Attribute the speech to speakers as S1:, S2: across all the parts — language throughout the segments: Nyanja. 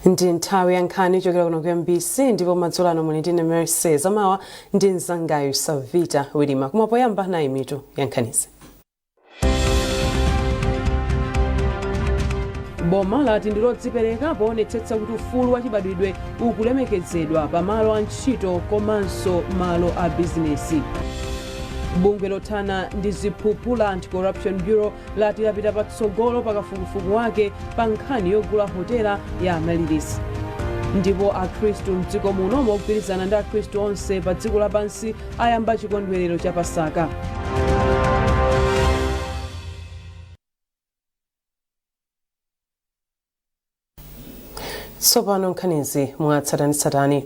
S1: Ndi nthawi ya nkhani chokera kuno ku MBC ndipo madzulo ano muli ndine Mercy zamawa ndi mzangayo Savita Wilima kumapoyamba nayi mitu ya nkhanizi. Boma lati ndilodzipereka poonetsetsa kuti ufulu wachibadwidwe ukulemekezedwa pamalo a ntchito komanso malo a bizinesi. Bungwe lothana ndi ziphuphu la Anti-Corruption Bureau lati lapita patsogolo pakafukufuku wake pa nkhani yogula hotela ya Malawi. Ndipo akhristu mdziko muno mogwirizana ndi akhristu onse pa dziko lapansi ayamba chikondwerero cha Pasaka. Tsopano nkhanizi mwatsatanitsatani.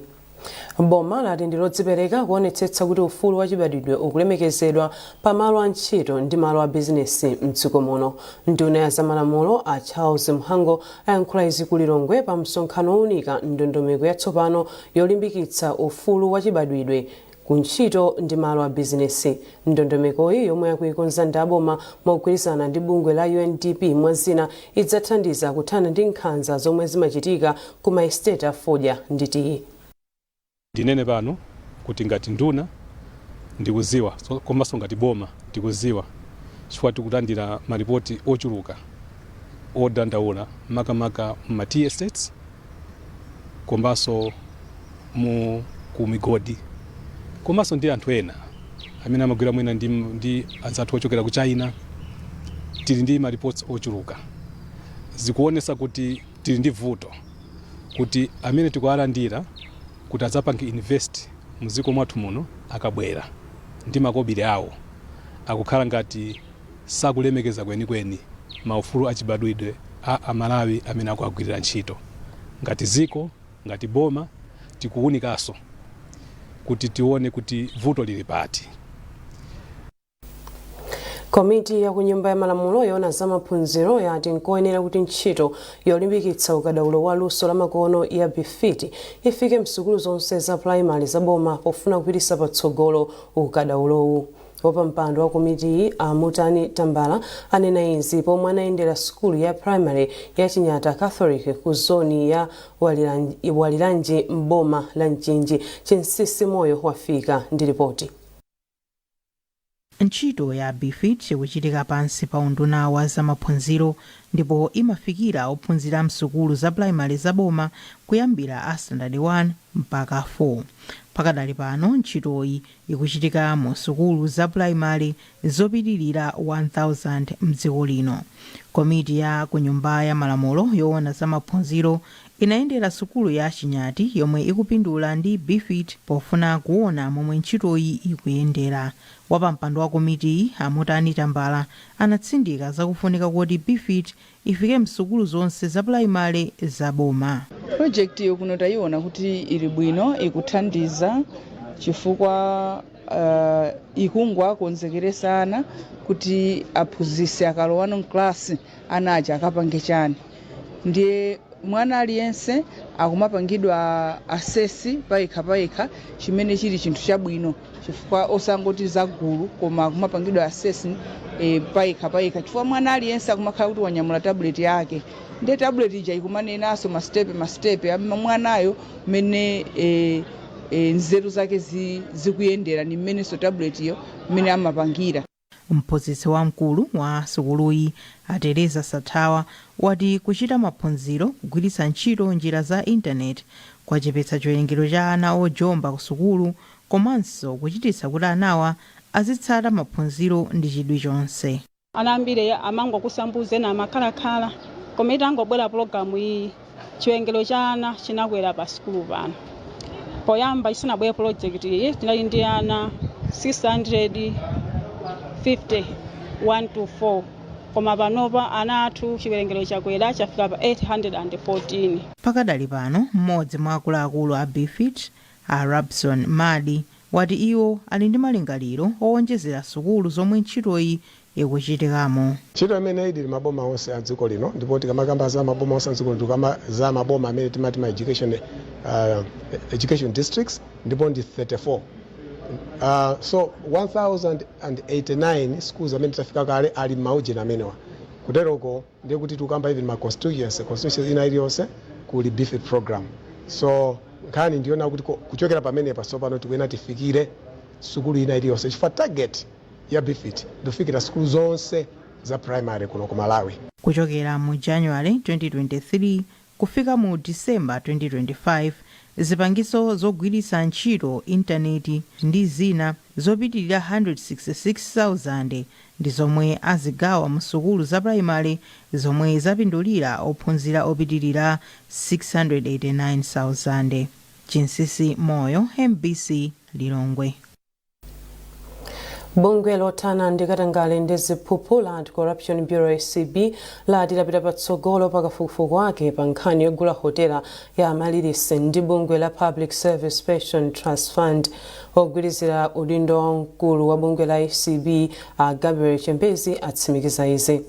S1: Boma lati ndilodzipereka kuonetsetsa kuti ufulu wachibadwidwe ukulemekezedwa pamalo a ntchito ndi malo a bizinesi mdziko muno. Nduna ya zamalamulo a Charles Mhango ayankhula izi ku Lilongwe pa msonkhano owunika ndondomeko yatsopano yolimbikitsa ufulu wachibadwidwe ku ntchito ndi malo a bizinesi. Ndondomeko iyi yomwe yakuikonza ndi aboma mogwirizana ndi bungwe la UNDP mwazina idzathandiza kuthana ndi nkhanza zomwe zimachitika ku maestate a fodya ndi tiyi.
S2: Ndinene pano kuti ngati nduna ndikuziwa komanso ngati boma ndikuziwa chifukwa tikulandira maripoti ochuluka odandaula makamaka ma tea estates komanso ku migodi komanso ndi anthu ena amene amagwira mwina ndi anzathu ochokera ku China. Tili ndi maripoti ochuluka zikuonesa kuti tili ndi vuto kuti amene tikuwalandira kuti adzapange invest muziko mwathu muno akabwera ndi makobiri awo akukhala ngati sakulemekeza kwenikweni maufulu achibadwidwe a Malawi amene akuagwirira ntchito. Ngati ziko ngati boma tikuwunikaso kuti tione kuti vuto lili pati.
S1: Komiti ya kunyumba ya malamulo yona za maphunziro yati nkoyenera kuti ntchito yolimbikitsa ukadaulo wa luso la makono ya BFIT ifike msukulu zonse za primary za boma pofuna kupititsa patsogolo ukadaulowu. Wapampando wa komiti iyi Mutani Tambala anena izi pomwe anayendera sukulu ya primary ya Chinyata Catholic ku zoni ya Walilanji mboma la Nchinji. Chinsisi Moyo wafika ndi ripoti.
S3: Ntchito ya BFIT ikuchitika pansi pa unduna wa zamaphunziro ndipo imafikira ophunzira msukulu za primary za boma kuyambira a standard 1 mpaka 4. Pakadali pano ntchitoyi ikuchitika mu sukulu za primary zopitirira 1000 mdziko lino. Komiti ya kunyumba ya malamulo yoona zamaphunziro inayendera sukulu ya Chinyati yomwe ikupindula ndi BFIT pofuna kuona momwe ntchitoyi ikuyendera. Wapampando wa komiti Mutani Tambala anatsindika zakufunika kuti BFIT ifike msukulu zonse za primary za boma.
S4: Project iyo kuno tayiona kuti ili bwino ikuthandiza chifukwa ikungwa konzekeresana kuti aphunzitsi akalowana mklasi anaja akapange chani. Ndiye mwana aliyense akumapangidwa asesi paikha chimene chili chinthu chabwino chifukwa osangoti zagulu koma akumapangidwa asesi paikha chifukwa mwana aliyense akumakhala kuti wanyamula tablet yake. Ndiye tablet ija ikumanenaso mastepe mwanayo mene nzeru zake zikuyendera ni mmene so tablet iyo mmene amapangira.
S3: Mphunzitsi wamkulu wa sukuluyi Teresa Sathawa wati kuchita maphunziro kugwiritsa ntchito njira za internet kwachepetsa chiwerengero cha ana ojomba ku sukulu komanso kuchititsa kuti anawa azitsata maphunziro ndi chidwi chonse.
S5: Ana ambiri amangokusambuza ena amakhalakhala koma itangobwera programu iyi chiwerengero cha ana chinakwera pa sukulu pano. Poyamba isanabwere project iyi tinali ndi ana 651 to 4 koma panopa ana athu chiwerengero chakwera chafika pa 814.
S3: Pakadali pano mmodzi mwa akuluakulu a BFIT Rabson Madi wati iwo ali ndi malingaliro owonjezera sukulu zomwe ntchitoyi ikuchitikamo.
S6: Ntchito imene ili maboma onse a dziko lino ndipo tikamakamba za maboma onse a dziko lino kama za maboma amene timati ma education districts ndipo ndi 34. So 1089 schools amene tafika kale ali maujeni amenewa. Kuteroko ndiye kuti tukamba even ma constituency ina iliyonse kuli BEFIT program. So nkhani ndiona kuti kuchokera pamene pasopano tikuena tifikire sukulu ina iliyonse chifukwa target ya BEFIT ndifikira sukulu zonse za primary kuno ku Malawi.
S3: Kuchokera mu January 2023 kufika mu December 2025 zipangizo zogwiritsa ntchito intaneti ndi zina zopitirira 166,000 ndi zomwe azigawa mu sukulu za primary zomwe zapindulira ophunzira opitirira 689,000. Chinsisi Moyo, MBC Lilongwe.
S1: Bungwe lothana ndi katangale ndi ziphuphu la Anti-Corruption Bureau ACB lati lapita patsogolo pakafukufuku ake pa nkhani yogula hotela ya Malilisi ndi bungwe la Public Service Pension Trust Fund. Ogwirizira udindo wamkulu wa bungwe la ACB Gabriel Chembezi atsimikiza izi.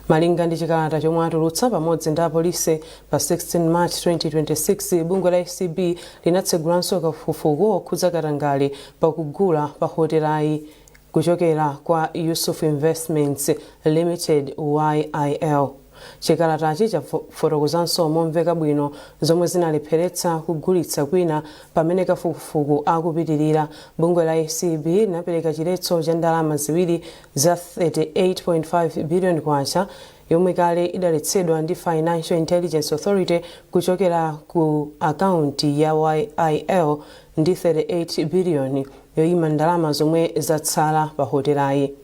S1: Malinga ndi chikalata chomwe atulutsa pamodzi ndi apolisi pa 16 March 2026 bungwe la ACB linatsegulanso kafukufuku okhudza katangale pakugula pa hotelayi kuchokera kwa Yusuf Investments Limited YIL. Chikalatachi chafotokozanso momveka bwino zomwe zinalepheretsa kugulitsa kwina pamene kafukufuku akupitirira. Bungwe la ACB linapereka chiletso cha ndalama ziwiri za 38.5 billion kwacha yomwe kale idaletsedwa ndi Financial Intelligence Authority kuchokera ku akaunti ya YIL ndi 38 billion yoyima ndalama zomwe zatsala pa hotelayi.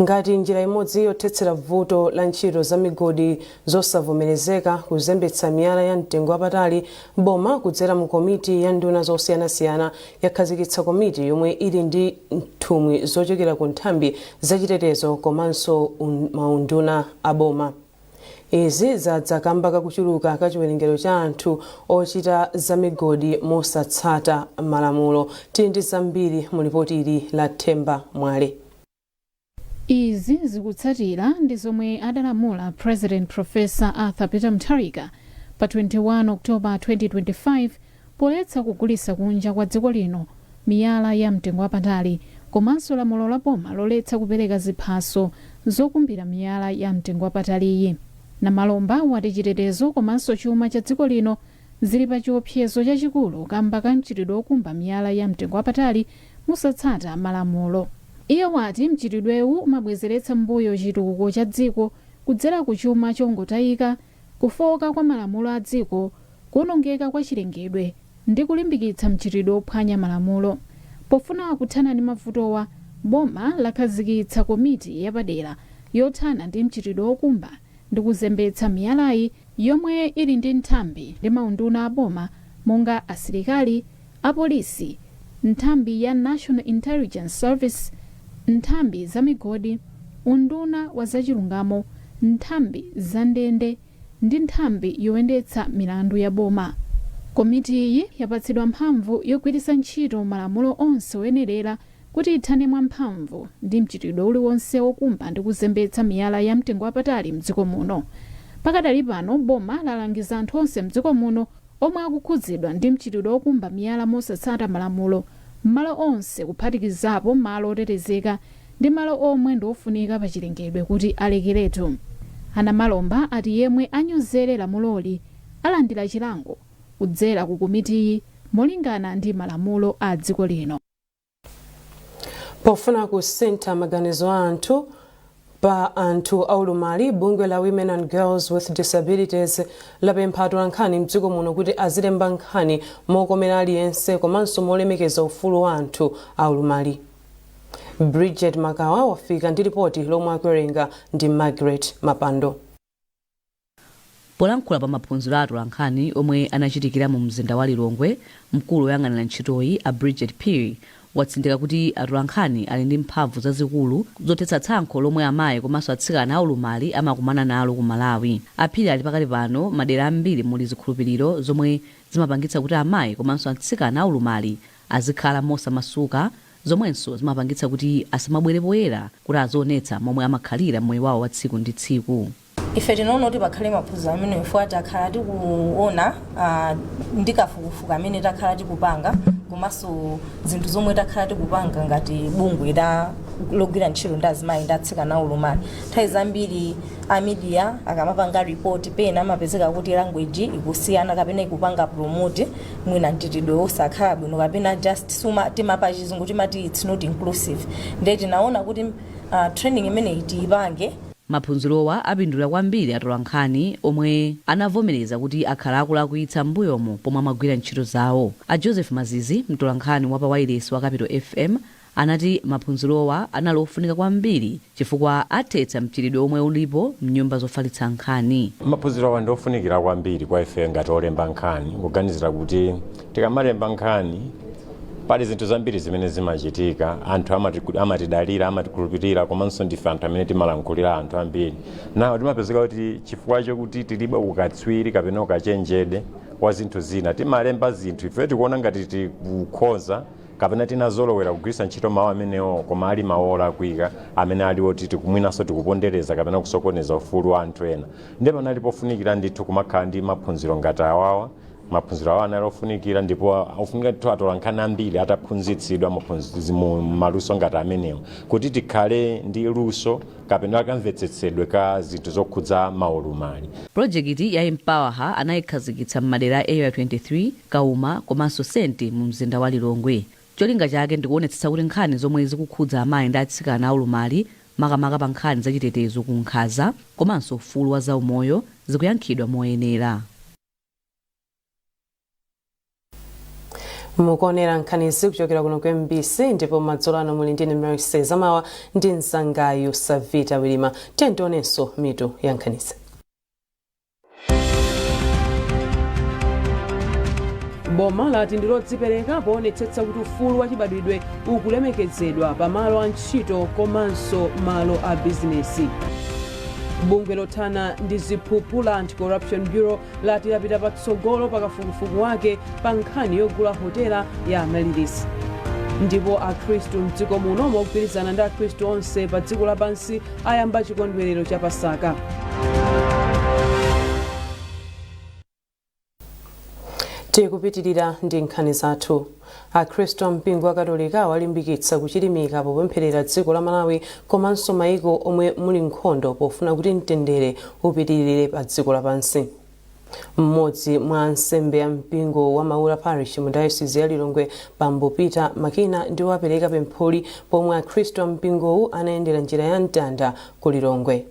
S1: Ngati njira imodzi yothetsera vuto la ntchito za migodi zosavomerezeka kuzembetsa miyala ya mtengo wapatali, boma kudzera mu komiti ya nduna zosiyanasiyana yakhazikitsa komiti yomwe ili ndi nthumwi zochokera ku nthambi zachitetezo komanso maunduna a boma. Izi zadzakamba kakuchuluka ka chiwerengero cha anthu ochita za migodi mosatsata malamulo. Tili ndi zambiri mu ripoti ili la Themba Mwale.
S7: Izi zikutsatira ndi zomwe adalamula President Professor Arthur Peter Mutharika pa 21 October 2025 poletsa kugulitsa kunja kwa dziko lino miyala ya mtengo wapatali komanso lamulo la boma loletsa kupereka ziphaso zokumbira miyala ya mtengo wapataliyi. Namalomba wati chitetezo komanso chuma cha dziko lino zili pa chiopsezo chachikulu kamba ka mchitidwe wokumba miyala ya mtengo wapatali mosatsata malamulo. Iye wati mchitidwewu umabwezeretsa mbuyo chitukuko cha dziko kudzera ku chuma chongotayika, kufoka kwa malamulo a dziko, kuwonongeka kwa chilengedwe ndi kulimbikitsa mchitidwe wophwanya malamulo. Pofuna kuthana ndi mavutowa, boma lakhazikitsa komiti yapadera yothana ndi mchitidwe wokumba ndi kuzembetsa miyalayi yomwe ili ndi nthambi ndi maunduna a boma monga asilikali, apolisi, nthambi ya National Intelligence Service, nthambi za migodi, unduna wa zachilungamo, nthambi za ndende ndi nthambi yoyendetsa milandu ya boma. Komiti iyi yapatsidwa mphamvu yogwiritsa ntchito malamulo onse oyenerera kuti ithane mwamphamvu ndi mchitidwe uliwonse wokumba ndi kuzembetsa miyala ya mtengo wapatali mdziko muno. Pakadali pano boma lalangiza anthu onse mdziko muno omwe akukhudzidwa ndi mchitidwe wokumba miyala mosatsata malamulo malo onse kuphatikizapo malo otetezeka ndi malo omwe ndiofunika pa chilengedwe kuti alekeretu. Anamalomba ati yemwe anyozere lamuloli alandira chilango kudzera ku komitiyi molingana ndi malamulo a dziko lino.
S1: Pofuna kusintha maganizo a anthu pa anthu aulumali, bungwe la Women and Girls with Disabilities lapempha atu Nkhani mdziko muno kuti azilemba nkhani mokomera aliyense komanso molemekeza ufulu wa anthu aulumali. Bridget Makawa wafika ndi ripoti lomwe akuwerenga ndi Margaret Mapando.
S8: Polankhula pa maphunziro a Nkhani omwe anachitikira mu mzinda wa Lilongwe, mkulu woyang'anira ntchitoyi a Bridget Phiri watsindika kuti Nkhani ali ndi mphamvu zazikulu zotetsa tsankho lomwe amayi komanso atsikana aulumali amakumana nalo ku Malawi. Phiri ali pakali pano madera ambiri muli zikhulupiriro zomwe zimapangitsa kuti amayi komanso atsikana aulumali azikhala mosamasuka, zomwenso zimapangitsa kuti asamabwere poyera kuti azionetsa momwe amakhalira moyo wawo wa tsiku ndi tsiku.
S9: Ife tinoona kuti pakhale maphunziro amene ife takhala tikuona ndi kafukufuku amene takhala tikupanga komanso zinthu zomwe takhala tikupanga ngati bungwe la logwira ntchito ndi azimayi ndi atsikana ulumali. Nthawi zambiri a media akamapanga report pena amapezeka kuti language ikusiyana kapena ikupanga promote mwina mchitidwe osakhala bwino kapena just timapa chizungu timati it's not inclusive. Ndiye tinaona kuti training imene itiipange.
S8: Maphunzirowa apindula kwambiri atolankhani omwe anavomereza kuti akhala akulakwitsa mbuyomo pomwe amagwira ntchito zawo. A Joseph Mazizi, mtolankhani wa pawailesi wa Capital FM, anati maphunzirowa anali ofunika kwambiri chifukwa athetsa mchitidwe omwe ulipo mnyumba zofalitsa nkhani.
S10: Maphunzirowa ndi ofunikira kwambiri kwa ife ngati olemba nkhani, kuganizira kuti tikamalemba nkhani pali zinthu zambiri zimene zimachitika, anthu amatidalira, amatikhulupirira, komanso ndife anthu amene timalankhulira anthu ambiri. Nawo timapezeka kuti chifukwa chokuti tilibe ukatswiri kapena ukachenjede wa zinthu zina, timalemba zinthu ife tikuona ngati tikukhoza kapena tinazolowera kugwiritsa ntchito mawu amenewo, koma ali mawu olakwika amene aliwo tikumwinanso tikupondereza kapena kusokoneza ufulu wa anthu ena. Ndiye panali pofunikira ndithu kumakhala ndi maphunziro ngati awawa. Maphunziro awa anali ofunikira ndipo ofunika ndithu atolankhani ambiri ataphunzitsidwa mu maluso ngati amenewo kuti tikhale ndi luso kapena kamvetsetsedwe ka zinthu zokhudza maulumali.
S8: Projekiti ya Empower Her anayikhazikitsa m'madera Area 23, Kauma komanso Senti mu mzinda wa Lilongwe. Cholinga chake ndikuonetsetsa kuti nkhani zomwe zikukhudza amayi ndi atsikana aulumali makamaka pa nkhani zachitetezo ku nkhaza komanso ufulu wa zaumoyo zikuyankhidwa moyenera.
S1: Mukuonera nkhani kuchokera kuno ku MBC ndipo madzulo ano muli ndine Mercy Zamawa ndi msangayo Savita Wilima. Tentonenso mitu ya nkhanizi. Boma lati ndilodzipereka poonetsetsa kuti ufulu wa chibadwidwe ukulemekezedwa pa malo a ntchito komanso malo a bizinesi. Bungwe lothana ndi ziphuphu la Anti-Corruption Bureau lati lapita patsogolo pakafukufuku wake pa nkhani yogula hotela ya Malilisi. Ndipo akhristu mdziko muno mogwirizana ndi akhristu onse pa dziko lapansi ayamba chikondwerero cha Pasaka. Tikupitirira ndi nkhani zathu. Akhristu ampingo wa Katolika walimbikitsa kuchilimika popempherera dziko la Malawi komanso maiko omwe muli nkhondo pofuna kuti mtendere upitirire pa dziko lapansi. Mmodzi mwa ansembe a mpingo wa Maula Parish mu Diocese ya Lilongwe, Bambo Peter Makina, ndiwo apereka pempholi pomwe akhristu ampingowu anayendera njira ya mtanda ku Lilongwe.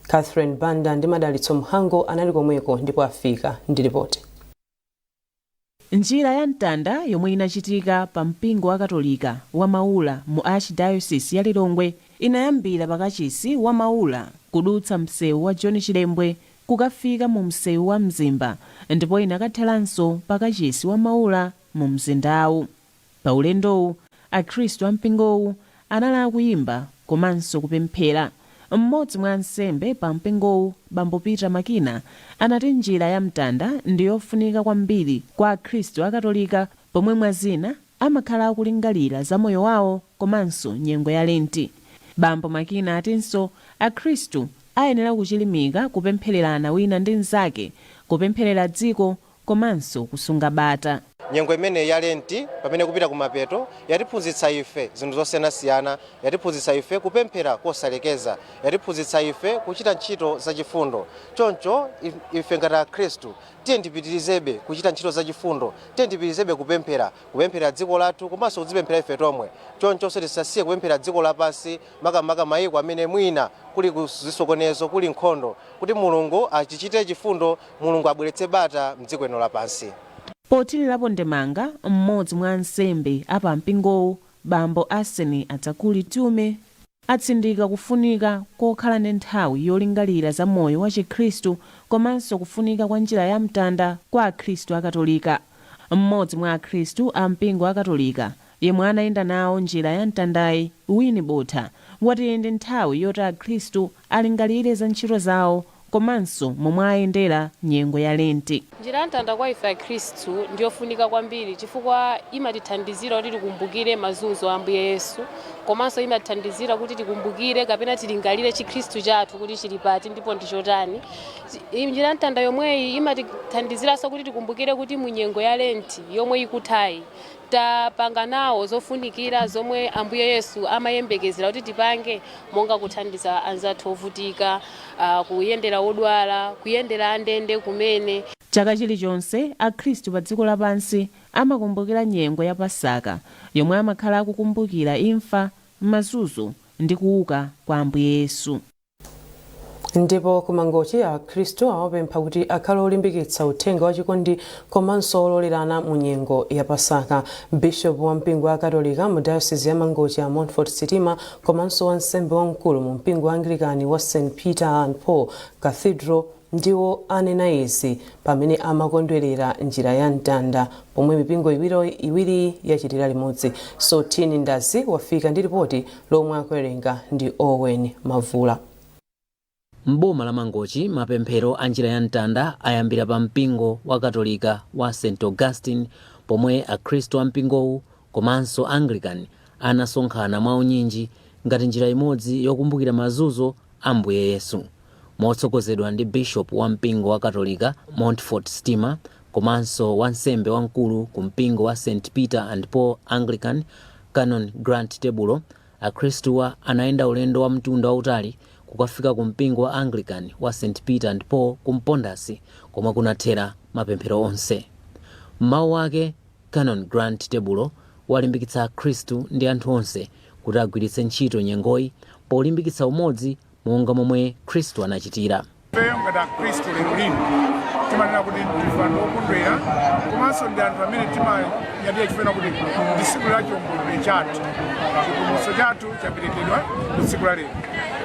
S1: Catherine Banda ndi Madalitso Mhango anali komweko ndipo afika ndi ripoti.
S11: Njira ya mtanda yomwe inachitika pa mpingo wa Katolika wa Maula mu Archdiocese ya Lilongwe inayambira pakachisi wa Maula kudutsa msewu wa John Chilembwe kukafika mu msewu wa Mzimba ndipo inakathalanso pakachisi wa Maula mu mzindawu. Pa ulendowu akhristu ampingowu anali kuyimba komanso kupemphera. Mmodzi mwa ansembe pa mpingowu, Bambo Peter Makina, anati njira ya mtanda ndiyofunika kwambiri kwa akhristu akatolika pomwe mwazina amakhala akulingalira za moyo wawo komanso nyengo ya Lenti. Bambo Makina atinso akhristu ayenera kuchilimika kupemphererana wina ndi mnzake, kupempherera dziko komanso kusunga bata.
S12: Nyengo imene ya Lenti pamene kupita kumapeto yatiphunzitsa ife zinthu zosiyanasiyana, yatiphunzitsa ife kupemphera kosalekeza, yatiphunzitsa ife kuchita ntchito zachifundo. Choncho ife ngati akhristu tiye tipitirizebe kuchita ntchito zachifundo, tiye tipitirizebe kupemphera dziko lathu komanso kudzipemphera ife tomwe. Choncho tisasiye kupemphera dziko lapansi makamaka mayiko amene mwina kuli kuzisokonezo, kuli nkhondo, kuti Mulungu achichite chifundo, Mulungu abweretse bata mdziko lino lapansi.
S11: Potilirapo ndemanga, mmodzi mwa ansembe apa mpingowu, Bambo Aseni Atakuli Tume, atsindika kufunika kokhala ndi nthawi yolingalira za moyo wa Chikhristu komanso kufunika kwa njira ya mtanda kwa akhristu akatolika. Mmodzi mwa akhristu a mpingo akatolika yemwe anayenda nawo njira ya mtandayi, Wini Botha, wati ndi nthawi yoti akhristu alingalire za ntchito zawo komanso momwe ayendera nyengo ya Lenti.
S13: Njira ya mtanda kwa ife akhristu ndiyofunika kwambiri chifukwa imatithandizira kuti tikumbukire mazunzo a Ambuye Yesu komanso imathandizira kuti tikumbukire kapena tilingalire chikhristu chathu kuti chili pati ndipo ndi chotani. Njira ya mtanda yomweyi imatithandiziranso kuti tikumbukire kuti munyengo ya lenti yomwe ikuthayi tapanga nawo zofunikira zomwe Ambuye Yesu amayembekezera kuti tipange, monga kuthandiza anzathu ovutika, kuyendera odwala, kuyendera andende kumene.
S11: Chaka chilichonse akhristu pa dziko lapansi amakumbukira nyengo ya Pasaka yomwe amakhala akukumbukira imfa, mazunzo ndi kuuka kwa Ambuye Yesu.
S1: Ndipo kumangochi akhristu awapempha kuti akhale olimbikitsa uthenga wa chikondi komanso ololerana mu nyengo ya Pasaka. Bishop wa mpingo wa Katolika mu Diocese ya Mangochi ya Montfort Sitima komanso wansembe wamkulu mu mpingo wa Anglikani wa St Peter and Paul Cathedral ndiwo anena izi pamene amakondwerera njira ya mtanda pomwe mipingo iwiri yachitira limodzi. Sotini Ndazi wafika ndi ripoti lomwe akuwerenga ndi Owen Mavula.
S14: Mboma la Mangochi mapemphero a njira ya mtanda ayambira pa mpingo wa Katolika wa St Augustine pomwe akhristu a mpingowu komanso Anglican anasonkhana mwaunyinji ngati njira imodzi yokumbukira mazunzo a Ambuye Yesu. Motsogozedwa ndi Bishop wa mpingo wa Katolika Montfort Sitima komanso wansembe wamkulu ku mpingo wa St Peter and Paul Anglican Canon Grant Tebulo, akhristuwa anaenda ulendo wa mtunda wautali kukafika ku mpingo wa Anglican wa St Peter and Paul ku Mpondasi komwe kunathera mapemphero onse. Mawu ake Canon Grant Tebulo walimbikitsa akhristu ndi anthu onse kuti agwiritse ntchito nyengoyi polimbikitsa umodzi monga momwe Khristu anachitira.
S15: Ngati akhristu lero timanena kuti ndifano okondwera komanso ndi anthu amene timayadira chifena kuti ndi tsiku la chiwombolo chathu, chipulumutso chathu chaperekedwa ku tsiku la lero.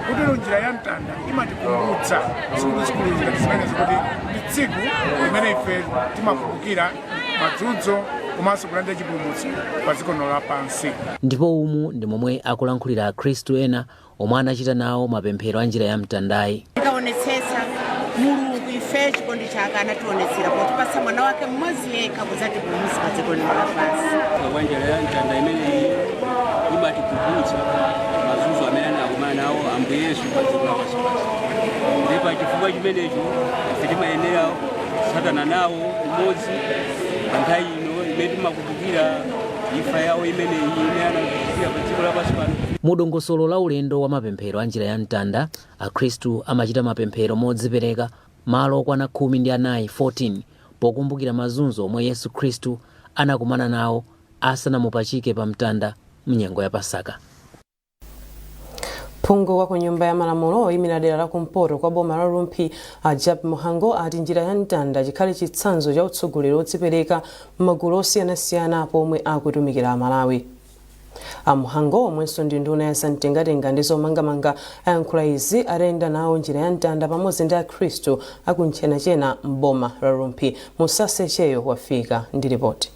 S15: Kutero njira ya mtanda imatikumbutsa zikuluzikulu ngati zimenezo kuti ndi tsiku limene ife timakumbukira mazunzo komanso kulandira chipulumutso pa dziko lapansi.
S14: Ndipo umu ndi momwe akulankhulira akhristu ena omwe anachita nawo mapemphero a njira ya mtandayi.
S16: Tikaonetsetsa Mulungu ife chikondi chake anationetsera potipatsa mwana wake mmodzi yekha kudzatipulumutsa pa dziko lapansi.
S17: Kwa njira ya mtanda imene imatikumbutsa mazunzo amene anakumana nawo Ambuye Yesu pa dziko lapansi. Ndipo chifukwa chimenecho ife timayenera kutsatana nawo umodzi nthawi ino imene timakumbukira imfa yawo imene anakumbukira pa dziko lapansi pano.
S14: Mu dongosolo la ulendo wa mapemphero a njira ya mtanda, akhristu amachita mapemphero modzipereka malo okwana 14 pokumbukira mazunzo omwe Yesu Khristu anakumana nawo asanamupachike pa mtanda mnyengo ya Pasaka.
S1: Phungu wa ku nyumba ya malamulo oyimira dera la kumpoto kwa boma la Rumpi Ajab Muhango ati njira ya mtanda chikhale chitsanzo cha utsogoleri odzipereka m'magulu osiyanasiyana pomwe akutumikira Malawi. Muhango omwenso ndi nduna ya zamtengatenga ndi zomangamanga ayankhula izi atayenda nawo njira ya mtanda pamodzi ndi akhristu akunchenachena m'boma la Rumpi. Musase Cheyo wafika ndi ripoti.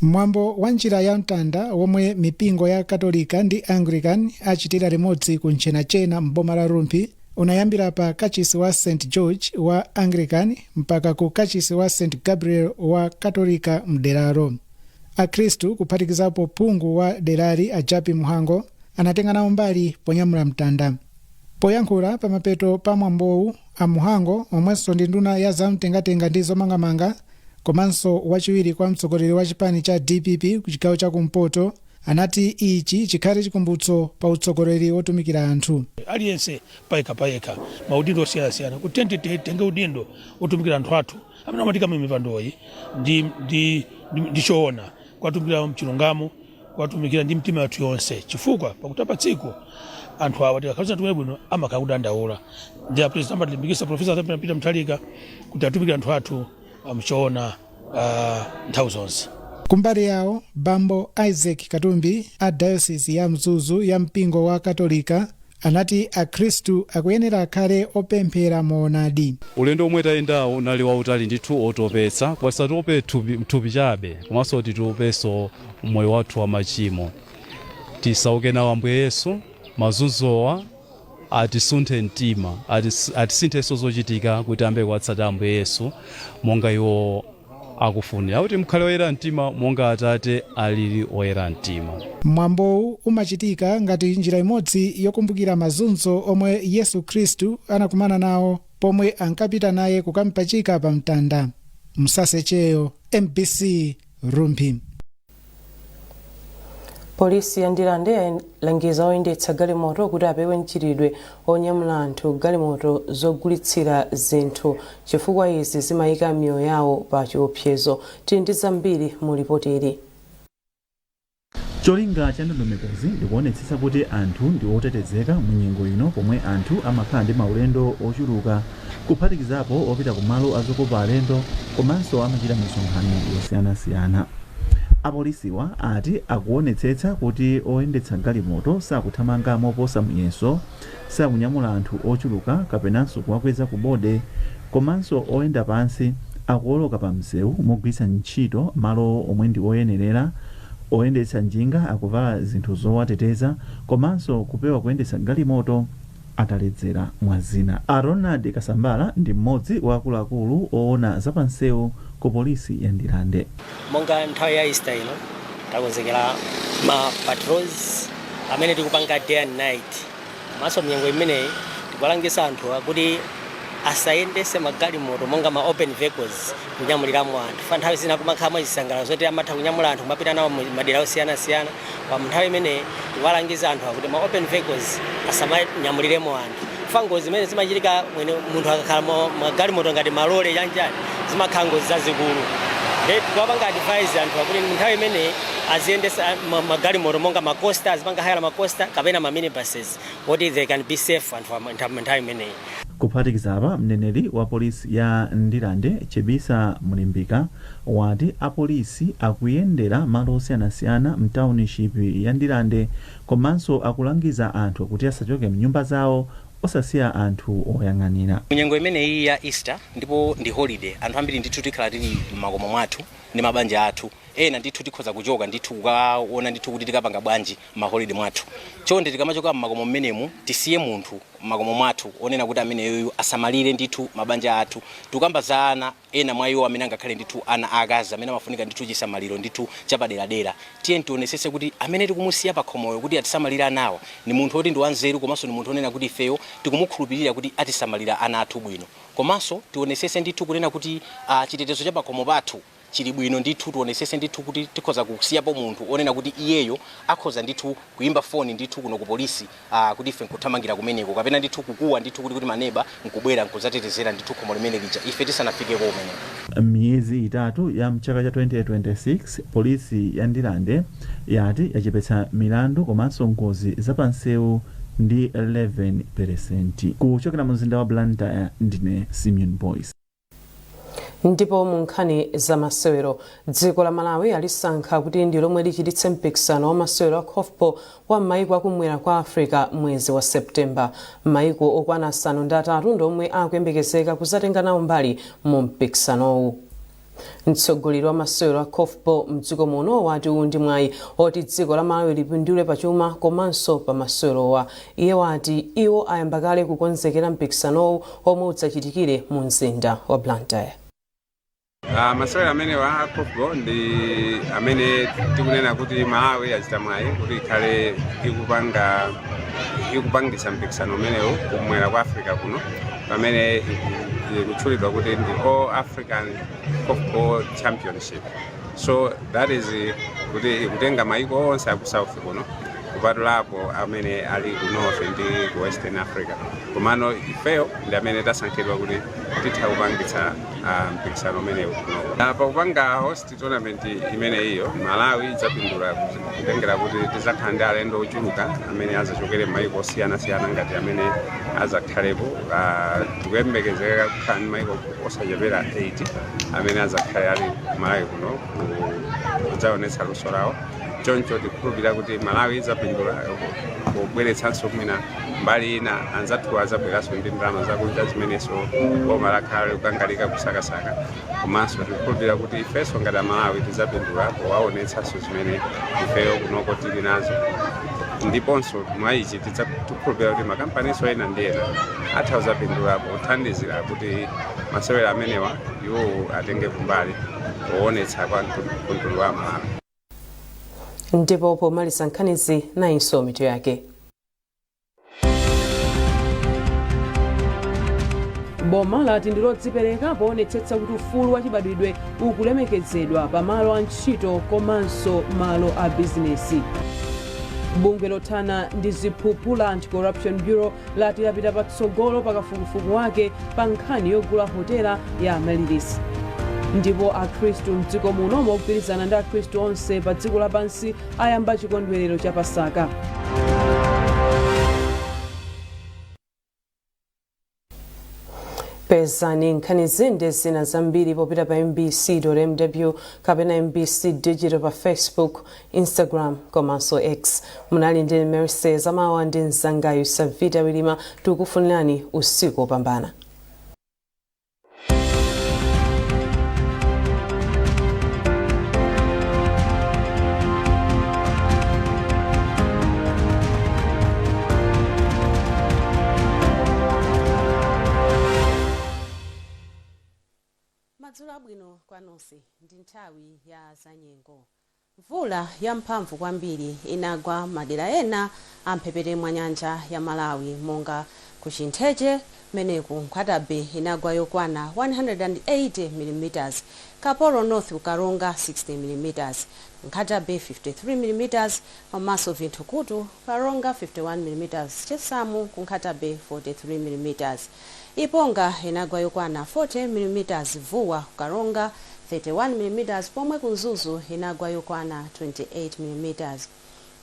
S18: Mwambo wa njira ya mtanda womwe mipingo ya Katolika ndi Anglican achitira limodzi kunchenachena m'boma la Rumpi unayambira pa kachisi wa St George wa Anglican mpaka ku kachisi wa St Gabriel wa Katolika mderalo. Akhristu kuphatikizapo phungu wa derali Ajabi Muhango anatenga nawo mbali ponyamula mtanda. Poyankhula pa mapeto pa mwambowu a Muhango omwenso ndi nduna ya zamtengatenga ndi zomangamanga komanso wachiwiri kwa mtsogoleri wa chipani cha DPP ku chigawo cha kumpoto anati ichi chikhale chikumbutso pa utsogoleri otumikira anthu.
S19: Aliyense payeka maudindo osiyana kuti tenge udindo otumikira anthu athu amene amatika mmipandoyi ndi choona kwatumikira mchilungamo kwatumikira ndi mtima wathu yonse chifukwa pakutapa tsiku anthu awa tikakhalisa tumene bwino amakhala kudandaula. Ndi apresident amatilimbikitsa Profesa Peter Mutharika kuti atumikira anthu athu mchoona nthawi zonse.
S18: Kumbali yawo Bambo Isaac Katumbi a Diocese ya Mzuzu ya mpingo wa Katolika anati akhristu akuyenera akhale opemphera moonadi.
S20: Ulendo omwe tayendawo unali wautali ndithu otopetsa pasatope thupi chabe komanso titopenso moyo wathu wa machimo. Tisauke nawo Ambuye Yesu mazunzowa atisunthe mtima atisinthenso zochitika kuti ambe kuwatsata Ambuye Yesu monga iwo akufunira kuti mukhale oyera mtima monga Atate alili oyera mtima.
S18: mwambowu umachitika ngati njira imodzi yokumbukira mazunzo omwe Yesu Khristu anakumana nawo pomwe ankapita naye kukampachika pa mtanda. Msasecheyo, MBC Rumbi.
S1: Polisi ya Ndilande yalangiza oyendetsa galimoto kuti apewe mchiridwe onyamula anthu galimoto zogulitsira zinthu chifukwa izi zimayika miyoyo yawo pa chiopsezo. Tili ndi zambiri mu ripoti ili.
S21: Cholinga cha ndondomekozi ndikuonetsetsa kuti anthu ndi otetezeka mu nyengo ino pomwe anthu amakhala ndi maulendo ochuluka kuphatikizapo opita ku malo azokopa alendo komanso amachita misonkhano yosiyanasiyana. Apolisiwa ati akuonetsetsa kuti oyendetsa galimoto sakuthamanga moposa muyeso, sakunyamula anthu ochuluka kapenanso kuwakweza ku bode, komanso oyenda pansi akuoloka pa msewu mogwiritsa ntchito malo omwe ndi oyenerera. Oyendetsa njinga akuvala zinthu zowateteza komanso kupewa kuyendetsa galimoto ataledzera mwazina. Ronald Kasambala ndi mmodzi wa akuluakulu oona zapansewu ku polisi ya Ndilande.
S22: Monga nthawi ya Easter ino takonzekera ma patrols amene tikupanga day and night. Maso mnyengo imeneyi tikulangiza anthu kuti asayendese magalimoto monga ma open vehicles kunyamuliramo anthu. Fa nthawi zina kumakhala zisangala zoti amatha kunyamula anthu kumapita nawo madera osiyanasiyana. Pa nthawi imeneyi tikulangiza anthu kuti ma open vehicles asamanyamuliremo anthu. Fa ngozi zimene zimachitika mwene munthu akakhala magalimoto ngati malole chanjani zimakhala ngozi zazikulu. Tikupanga advise anthu kuti nthawi imeneyi aziyendesa magalimoto monga macosta, azipanga hayala macosta kapena ma minibuses kuti they can be safe anthu nthawi imeneyi.
S21: Kuphatikiza apa mneneri wa polisi ya Ndilande Chebisa Mulimbika wati apolisi akuyendera malo osiyanasiyana mtownship ya Ndilande komanso akulangiza anthu kuti asachoke mnyumba zawo osasiya anthu oyang'anira.
S22: Nyengo imeneyi ya Easter ndipo ndi holiday, anthu ambiri ndithu tikhala tili m'makomo mwathu ndi mabanja athu. Ena ndithu tikhoza kuchoka ndithu kukaona ndithu kuti tikapanga bwanji maholiday mwathu. Chonde tikamachoka m'makomo mmenemu tisiye munthu m'makomo mwathu onena kuti ameneyo asamalire ndithu mabanja athu. Tukamba za ana ena mwa iwo amene angakhale ndithu ana akazi amene amafunika ndithu chisamaliro ndithu chapaderadera. Tiye tionesese kuti amene tikumusiya pa khomoyo kuti atisamalira anawa ni munthu oti ndi wanzeru komanso ni munthu onena kuti ifeyo tikumukhulupirira kuti atisamalira ana athu bwino. Komanso tionesese ndithu kunena kuti chitetezo cha pakhomo pathu chili bwino ndithu tionesese ndithu kuti tikhoza kusiyapo munthu onena kuti iyeyo akhoza ndithu kuimba foni ndithu kuno ku polisi kuti ife nkuthamangira kumeneko kapena ndithu kukuwa ndithu kuti maneba nkubwera nkuzatetezera ndithu khomo limene lija ife tisanafike kumeneko.
S21: Miyezi itatu ya mchaka cha 2026 polisi ya Ndilande yati yachepetsa milandu komanso ngozi zapansewu ndi 11%. Kuchokera mu mzinda wa Blantyre ndine Simeon Boyce.
S1: Ndipo mu nkhani za masewero dziko la Malawi alisankha kuti ndi lomwe lichititse mpikisano wa masewero a golf wa maiko akumwera kwa Africa mwezi wa Septemba. Maiko okwana asanu ndi atatu ndomwe akuyembekezeka kuzatenga nawo mbali mu mpikisanowu. Mtsogoleri wa masewero a golf mdziko muno wati uwu ndi mwayi oti dziko la Malawi lipindule pachuma komanso pa masewerowa. Iye wati iwo ayamba kale kukonzekera mpikisanowu omwe udzachitikire mu mzinda wa Blantyre.
S23: Masewero amene wa golf ndi amene tikunena kuti Malawi achita mwayi kuti ikhale ikupangisa mpikisano umenewu kumwera kwa Africa kuno pamene ikutchulidwa kuti ndi All African Golf Championship. So that is kuti ikutenga maiko onse aku South kuno kupatulapo amene ali ku North ndi ku Western Africa. Komano ifeyo ndi amene tasankhidwa kuti titha kupangitsa mpikisano umenewu kuno. Pa kupanga host tournament imene iyo Malawi idzapindula kutengera kuti tizakhala ndi alendo ochuluka amene azachokere maiko osiyana-siyana ngati amene azakhalepo. Tikuyembekezeka kukhala ndi maiko osachepera 8 amene azakhale ali Malawi kuno kudzaonetsa luso lawo. Choncho tikukhulupirira kuti Malawi idzapindula kubweretsanso mwina mbali ina anzathu azabweranso ndi ndalama zakudya zimenenso boma lakhala kukangalika kusakasaka. Komanso tikukhulupirira kuti ifenso ngati Malawi tidzapindula powaonetsanso zimene ifeyo kunoko tili nazo ndiponso mwa ichi tikhulupirira kuti makampaniso ena ndi ena atha kuzapindula kuthandizira kuti masewera amenewa iwo atenge kumbali kuonetsa kwa mtundu wa Malawi.
S1: Ndipo pomaliza nkhanizi nayinso mitu yake. Boma lati ndilodzipereka poonetsetsa kuti ufulu wa chibadwidwe ukulemekezedwa pamalo a ntchito komanso malo a bizinesi. Bungwe lothana ndi ziphuphu la Anti-Corruption Bureau lati lapita patsogolo pakafukufuku wake pa nkhani yogula hotela ya Malirisi. Ndipo akhristu mdziko muno mogwirizana ndi akhristu onse pa dziko lapansi ayamba chikondwerero cha Pasaka. Pezani nkhanizi ndi zina zambiri popita pa mbc.mw kapena mbc digital pa Facebook, Instagram komanso X. Munali ndi Mercedes Amawa ndi mzangayu Savita Wilima, tikufunirani usiku opambana.
S2: Madzulo abwino kwa nonse ndi nthawi ya zanyengo. Mvula yamphamvu kwambiri inagwa madera ena amphepete mwa nyanja ya Malawi monga ku Chintheche meneku Nkhatabe inagwa yokwana 180 mm, Kapolo North Ukaronga 60 mm, Nkhatabe 53 mm, komanso Vinthukutu Karonga 51 mm, Chisamu ku Nkhatabe 43 mm. Iponga inagwa yokwana 40 mm, Vuwa Karonga 31 mm, pomwe kunzuzu inagwa yokwana 28 mm.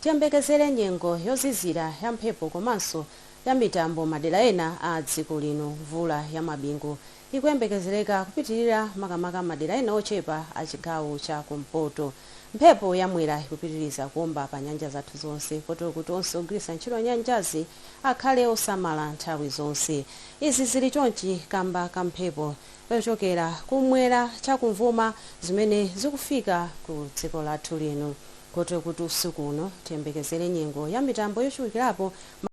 S2: Tiyembekezere nyengo yozizira ya mphepo komanso ya mitambo madera ena a dziko lino. Mvula ya mabingu ikuyembekezereka kupitirira makamaka madera ena ochepa a chigawo cha kumpoto. Mphepo yamwera ikupitiriza kuomba pa nyanja zathu zonse, kotero kuti onse ogwiritsa ntchito nyanjazi akhale osamala nthawi zonse. Izi zili chonchi kamba ka mphepo yochokera kumwera chakumvuma zimene zikufika ku dziko lathu lino, kotero kuti usiku uno tiyembekezere nyengo ya mitambo yochulukirapo.